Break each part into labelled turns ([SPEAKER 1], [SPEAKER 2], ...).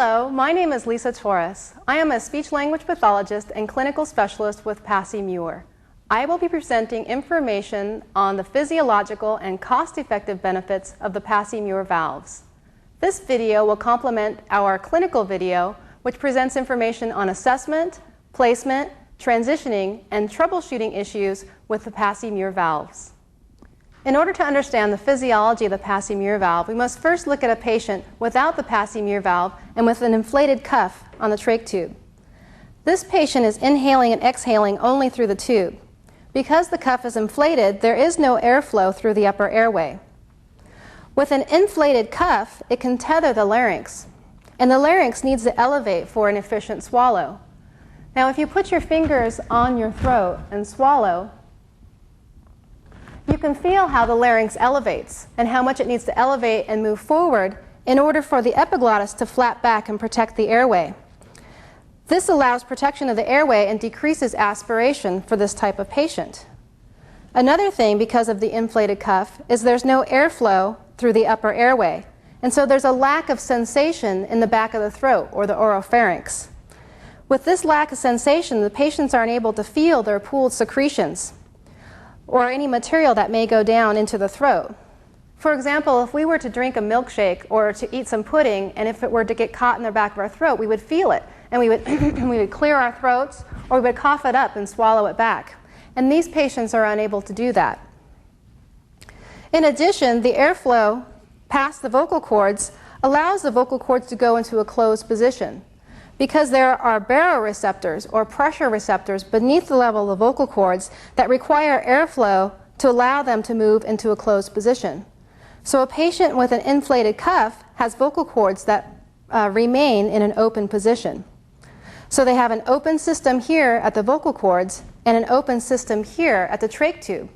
[SPEAKER 1] Hello, my name is Lisa Torres. I am a speech-language pathologist and clinical specialist with Passy-Muir. I will be presenting information on the physiological and cost-effective benefits of the Passy-Muir valves. This video will complement our clinical video, which presents information on assessment, placement, transitioning, and troubleshooting issues with the Passy-Muir valves. In order to understand the physiology of the Passy-Muir valve, we must first look at a patient without the Passy-Muir valve and with an inflated cuff on the trach tube. This patient is inhaling and exhaling only through the tube. Because the cuff is inflated, there is no airflow through the upper airway. With an inflated cuff, it can tether the larynx, and the larynx needs to elevate for an efficient swallow. Now, if you put your fingers on your throat and swallow, you can feel how the larynx elevates and how much it needs to elevate and move forward in order for the epiglottis to flap back and protect the airway. This allows protection of the airway and decreases aspiration for this type of patient. Another thing, because of the inflated cuff, is there's no airflow through the upper airway, and so there's a lack of sensation in the back of the throat, or the oropharynx. With this lack of sensation, the patients aren't able to feel their pooled secretions or any material that may go down into the throat. For example, if we were to drink a milkshake or to eat some pudding, and if it were to get caught in the back of our throat, we would feel it, and we would clear our throats, or we would cough it up and swallow it back. And these patients are unable to do that. In addition, the airflow past the vocal cords allows the vocal cords to go into a closed position. Because there are baroreceptors, or pressure receptors, beneath the level of the vocal cords that require airflow to allow them to move into a closed position. So a patient with an inflated cuff has vocal cords that remain in an open position. So they have an open system here at the vocal cords and an open system here at the trach tube.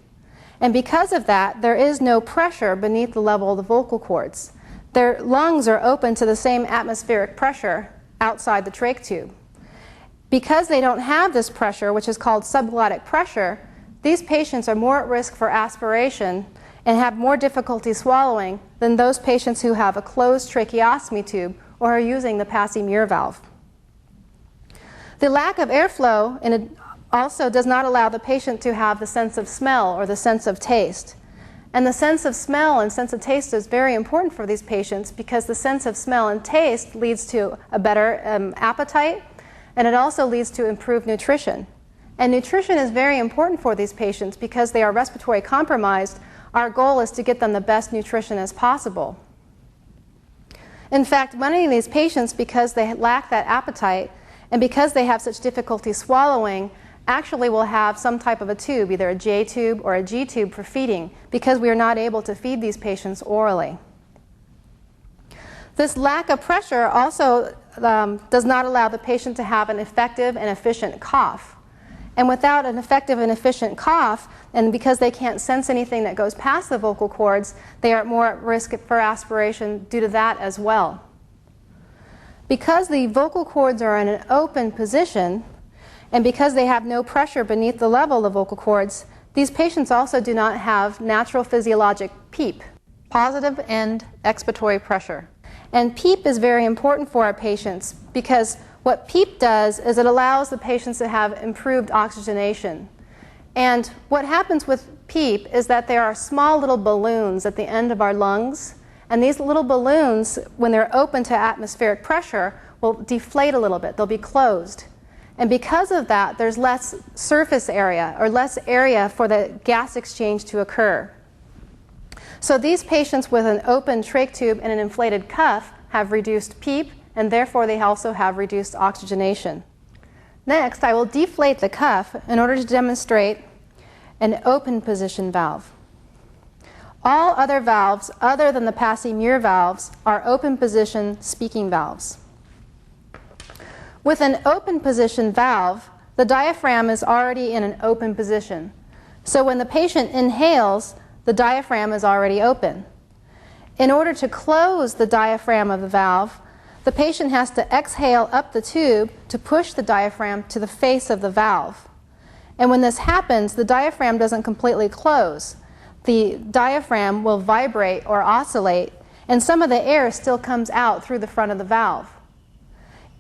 [SPEAKER 1] And because of that, there is no pressure beneath the level of the vocal cords. Their lungs are open to the same atmospheric pressure outside the trach tube. Because they don't have this pressure, which is called subglottic pressure, these patients are more at risk for aspiration and have more difficulty swallowing than those patients who have a closed tracheostomy tube or are using the Passy-Muir valve. The lack of airflow also does not allow the patient to have the sense of smell or the sense of taste. And the sense of smell and sense of taste is very important for these patients because the sense of smell and taste leads to a better appetite, and it also leads to improved nutrition. And nutrition is very important for these patients because they are respiratory compromised. Our goal is to get them the best nutrition as possible. In fact, many of these patients, because they lack that appetite and because they have such difficulty swallowing, actually will have some type of a tube, either a J tube or a G tube for feeding, because we are not able to feed these patients orally. This lack of pressure also does not allow the patient to have an effective and efficient cough. And without an effective and efficient cough, and because they can't sense anything that goes past the vocal cords, they are more at risk for aspiration due to that as well. Because the vocal cords are in an open position, and because they have no pressure beneath the level of the vocal cords, these patients also do not have natural physiologic PEEP, positive end expiratory pressure. And PEEP is very important for our patients because what PEEP does is it allows the patients to have improved oxygenation. And what happens with PEEP is that there are small little balloons at the end of our lungs, and these little balloons, when they're open to atmospheric pressure, will deflate a little bit. They'll be closed. And because of that, there's less surface area or less area for the gas exchange to occur. So these patients with an open trach tube and an inflated cuff have reduced PEEP, and therefore they also have reduced oxygenation. Next, I will deflate the cuff in order to demonstrate an open position valve. All other valves other than the Passy-Muir valves are open position speaking valves. With an open position valve, the diaphragm is already in an open position. So when the patient inhales, the diaphragm is already open. In order to close the diaphragm of the valve, the patient has to exhale up the tube to push the diaphragm to the face of the valve. And when this happens, the diaphragm doesn't completely close. The diaphragm will vibrate or oscillate, and some of the air still comes out through the front of the valve.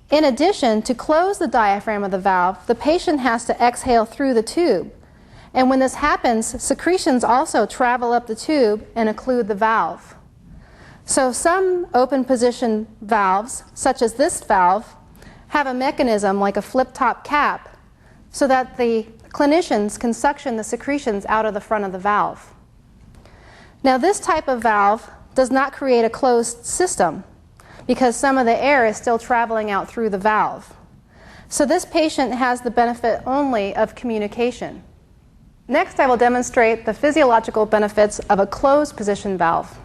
[SPEAKER 1] In addition, to close the diaphragm of the valve, the patient has to exhale through the tube. And when this happens, secretions also travel up the tube and occlude the valve. So some open position valves, such as this valve, have a mechanism like a flip-top cap so that the clinicians can suction the secretions out of the front of the valve. Now this type of valve does not create a closed system because some of the air is still traveling out through the valve. So this patient has the benefit only of communication. Next, I will demonstrate the physiological benefits of a closed position valve.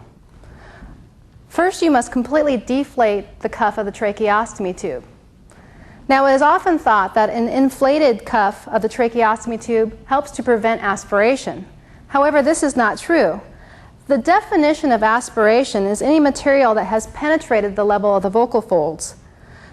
[SPEAKER 1] First, you must completely deflate the cuff of the tracheostomy tube. Now, it is often thought that an inflated cuff of the tracheostomy tube helps to prevent aspiration. However, this is not true. The definition of aspiration is any material that has penetrated the level of the vocal folds.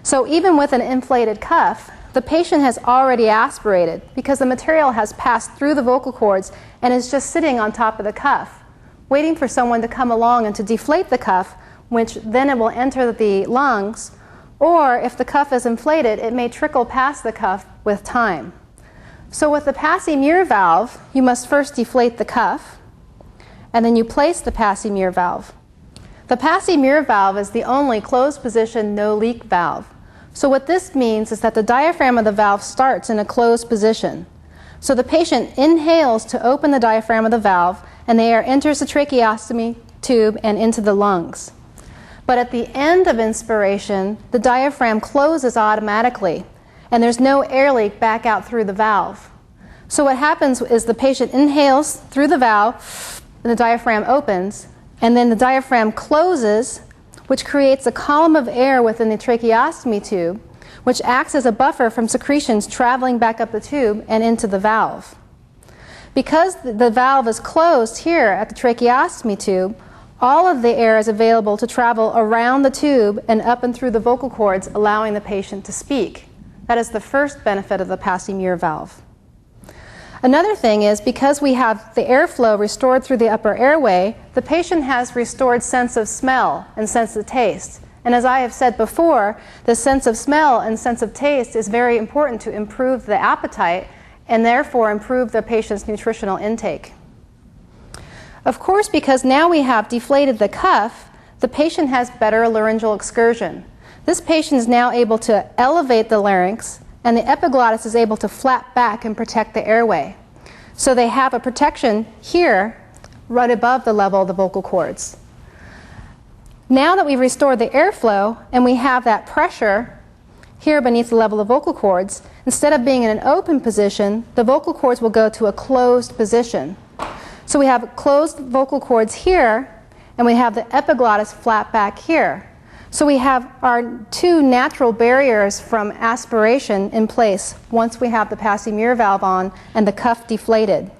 [SPEAKER 1] So even with an inflated cuff, the patient has already aspirated because the material has passed through the vocal cords and is just sitting on top of the cuff, waiting for someone to come along and to deflate the cuff, which then it will enter the lungs, or if the cuff is inflated, it may trickle past the cuff with time. So with the Passy-Muir valve, you must first deflate the cuff, and then you place the Passy-Muir valve. The Passy-Muir valve is the only closed position, no leak valve. So what this means is that the diaphragm of the valve starts in a closed position. So the patient inhales to open the diaphragm of the valve, and the air enters the tracheostomy tube and into the lungs. But at the end of inspiration, the diaphragm closes automatically, and there's no air leak back out through the valve. So what happens is the patient inhales through the valve, and the diaphragm opens, and then the diaphragm closes, which creates a column of air within the tracheostomy tube, which acts as a buffer from secretions traveling back up the tube and into the valve. Because the valve is closed here at the tracheostomy tube, all of the air is available to travel around the tube and up and through the vocal cords, allowing the patient to speak. That is the first benefit of the Passy-Muir valve. Another thing is, because we have the airflow restored through the upper airway, the patient has restored sense of smell and sense of taste. And as I have said before, the sense of smell and sense of taste is very important to improve the appetite and therefore improve the patient's nutritional intake. Of course, because now we have deflated the cuff, the patient has better laryngeal excursion. This patient is now able to elevate the larynx, and the epiglottis is able to flap back and protect the airway. So they have a protection here right above the level of the vocal cords. Now that we've restored the airflow and we have that pressure here beneath the level of vocal cords, instead of being in an open position, the vocal cords will go to a closed position. So we have closed vocal cords here, and we have the epiglottis flap back here. So we have our two natural barriers from aspiration in place once we have the Passy-Muir valve on and the cuff deflated.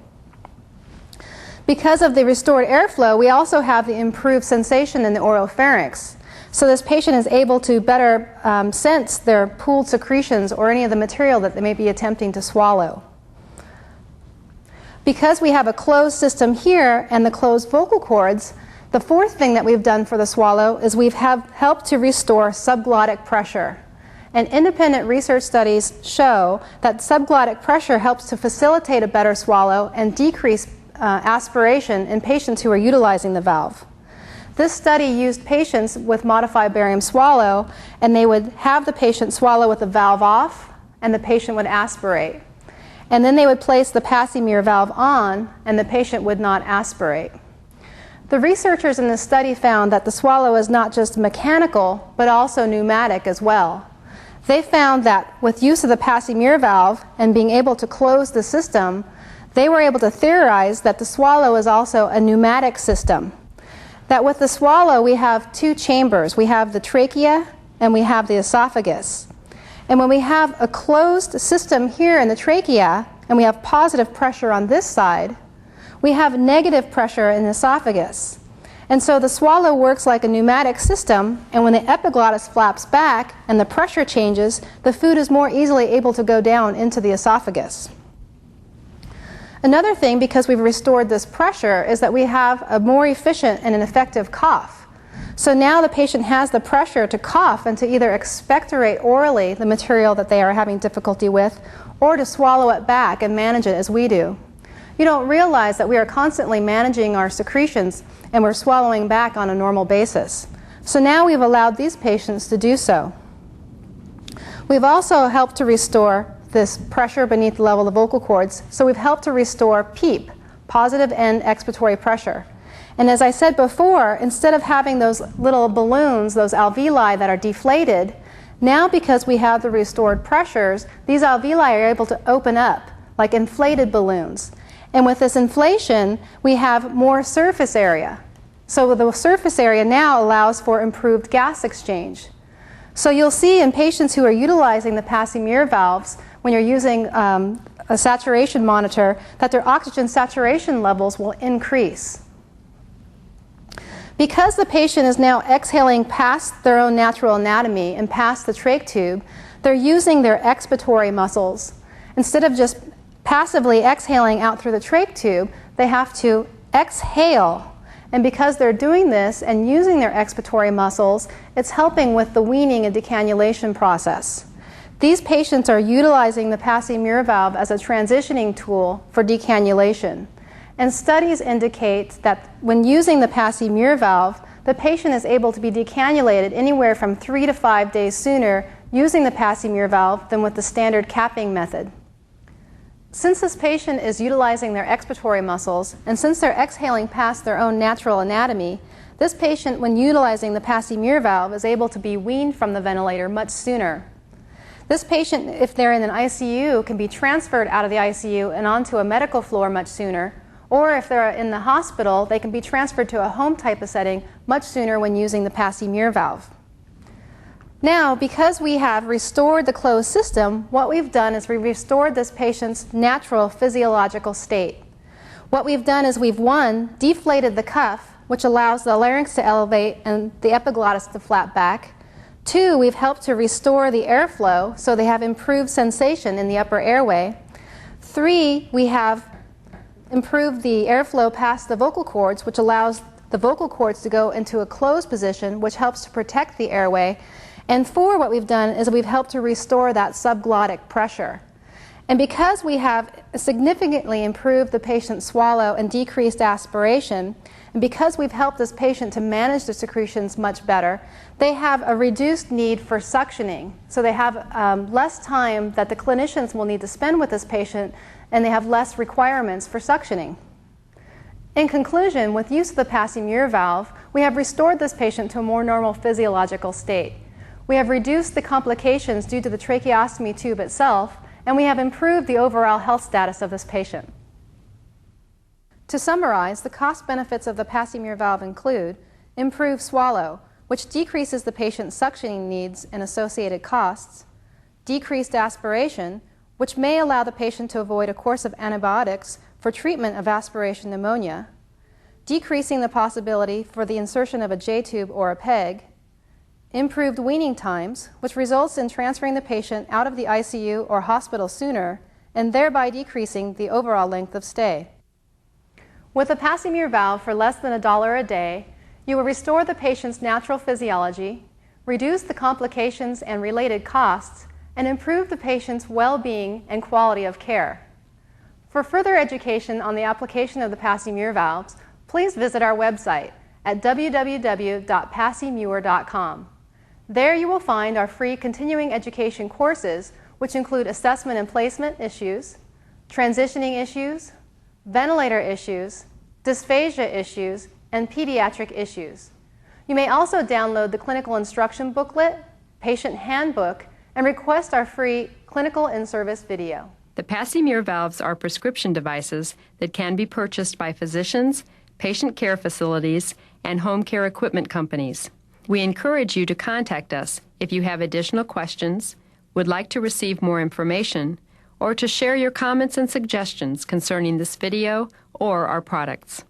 [SPEAKER 1] Because of the restored airflow, we also have the improved sensation in the oropharynx. So this patient is able to better sense their pooled secretions or any of the material that they may be attempting to swallow. Because we have a closed system here and the closed vocal cords, the fourth thing that we've done for the swallow is we've helped to restore subglottic pressure. And independent research studies show that subglottic pressure helps to facilitate a better swallow and decrease aspiration in patients who are utilizing the valve. This study used patients with modified barium swallow, and they would have the patient swallow with the valve off, and the patient would aspirate. And then they would place the Passy-Muir valve on, and the patient would not aspirate. The researchers in this study found that the swallow is not just mechanical, but also pneumatic as well. They found that with use of the Passy-Muir valve and being able to close the system, they were able to theorize that the swallow is also a pneumatic system. That with the swallow we have two chambers. We have the trachea and we have the esophagus. And when we have a closed system here in the trachea and we have positive pressure on this side, we have negative pressure in the esophagus. And so the swallow works like a pneumatic system, and when the epiglottis flaps back and the pressure changes, the food is more easily able to go down into the esophagus. Another thing, because we've restored this pressure, is that we have a more efficient and an effective cough. So now the patient has the pressure to cough and to either expectorate orally the material that they are having difficulty with, or to swallow it back and manage it as we do. You don't realize that we are constantly managing our secretions and we're swallowing back on a normal basis. So now we've allowed these patients to do so. We've also helped to restore this pressure beneath the level of the vocal cords. So we've helped to restore PEEP, positive end expiratory pressure. And as I said before, instead of having those little balloons, those alveoli that are deflated, now because we have the restored pressures, these alveoli are able to open up like inflated balloons. And with this inflation, we have more surface area. So the surface area now allows for improved gas exchange. So you'll see in patients who are utilizing the Passy-Muir valves, when you're using a saturation monitor, that their oxygen saturation levels will increase. Because the patient is now exhaling past their own natural anatomy and past the trach tube, they're using their expiratory muscles. Instead of just passively exhaling out through the trach tube, they have to exhale. And because they're doing this and using their expiratory muscles, it's helping with the weaning and decannulation process. These patients are utilizing the Passy-Muir valve as a transitioning tool for decannulation. And studies indicate that when using the Passy-Muir valve, the patient is able to be decannulated anywhere from 3 to 5 days sooner using the Passy-Muir valve than with the standard capping method. Since this patient is utilizing their expiratory muscles, and since they're exhaling past their own natural anatomy, this patient, when utilizing the Passy-Muir valve, is able to be weaned from the ventilator much sooner. This patient, if they're in an ICU, can be transferred out of the ICU and onto a medical floor much sooner, or if they're in the hospital, they can be transferred to a home type of setting much sooner when using the Passy-Muir valve. Now, because we have restored the closed system, what we've done is we've restored this patient's natural physiological state. What we've done is we've, one, deflated the cuff, which allows the larynx to elevate and the epiglottis to flap back. Two, we've helped to restore the airflow, so they have improved sensation in the upper airway. Three, we have improved the airflow past the vocal cords, which allows the vocal cords to go into a closed position, which helps to protect the airway. And four, what we've done is we've helped to restore that subglottic pressure. And because we have significantly improved the patient's swallow and decreased aspiration, and because we've helped this patient to manage the secretions much better, they have a reduced need for suctioning. So they have less time that the clinicians will need to spend with this patient, and they have less requirements for suctioning. In conclusion, with use of the Passy-Muir valve, we have restored this patient to a more normal physiological state. We have reduced the complications due to the tracheostomy tube itself, and we have improved the overall health status of this patient. To summarize, the cost benefits of the Passy-Muir valve include improved swallow, which decreases the patient's suctioning needs and associated costs, decreased aspiration, which may allow the patient to avoid a course of antibiotics for treatment of aspiration pneumonia, decreasing the possibility for the insertion of a J-tube or a PEG, improved weaning times, which results in transferring the patient out of the ICU or hospital sooner, and thereby decreasing the overall length of stay. With a Passy-Muir valve for less than $1 a day, you will restore the patient's natural physiology, reduce the complications and related costs, and improve the patient's well-being and quality of care. For further education on the application of the Passy-Muir valves, please visit our website at www.passymuir.com. There you will find our free continuing education courses, which include assessment and placement issues, transitioning issues, ventilator issues, dysphagia issues, and pediatric issues. You may also download the clinical instruction booklet, patient handbook, and request our free clinical in-service video.
[SPEAKER 2] The Passy-Muir valves are prescription devices that can be purchased by physicians, patient care facilities, and home care equipment companies. We encourage you to contact us if you have additional questions, would like to receive more information, or to share your comments and suggestions concerning this video or our products.